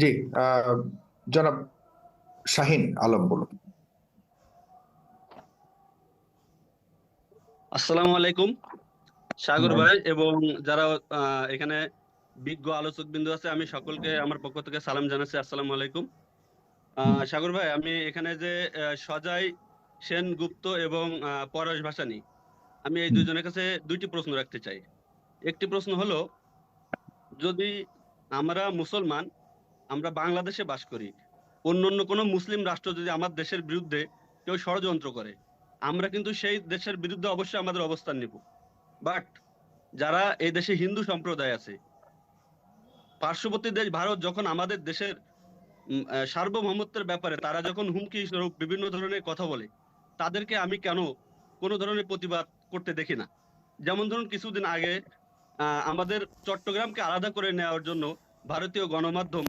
জি। আহ, জনাব শাহিন আলম বলুন। আসসালামু আলাইকুম সাগর ভাই এবং যারা এখানে বিজ্ঞ আলোচক বিন্দু আছে, আমি সকলকে আমার পক্ষ থেকে সালাম জানাচ্ছি। আসসালামু আলাইকুম। সাগর ভাই, আমি এখানে যে সজয় সেনগুপ্ত এবং পরশ ভাসানী, আমি এই দুইজনের কাছে দুইটি প্রশ্ন রাখতে চাই। একটি প্রশ্ন হলো, যদি আমরা মুসলমান, আমরা বাংলাদেশে বাস করি, অন্য অন্য কোনো মুসলিম রাষ্ট্র যদি আমার দেশের বিরুদ্ধে কেউ ষড়যন্ত্র করে, আমরা কিন্তু সেই দেশের বিরুদ্ধে অবশ্যই আমাদের অবস্থান নিব। বাট যারা এই দেশে হিন্দু সম্প্রদায় আছে, পার্শ্ববর্তী দেশ ভারত যখন আমাদের দেশের সার্বভৌমত্বের ব্যাপারে তারা যখন হুমকি স্বরূপ বিভিন্ন ধরনের কথা বলে, তাদেরকে আমি কেন কোনো ধরনের প্রতিবাদ করতে দেখি না? যেমন ধরুন, কিছুদিন আগে আমাদের চট্টগ্রামকে আলাদা করে নেওয়ার জন্য ভারতীয় গণমাধ্যম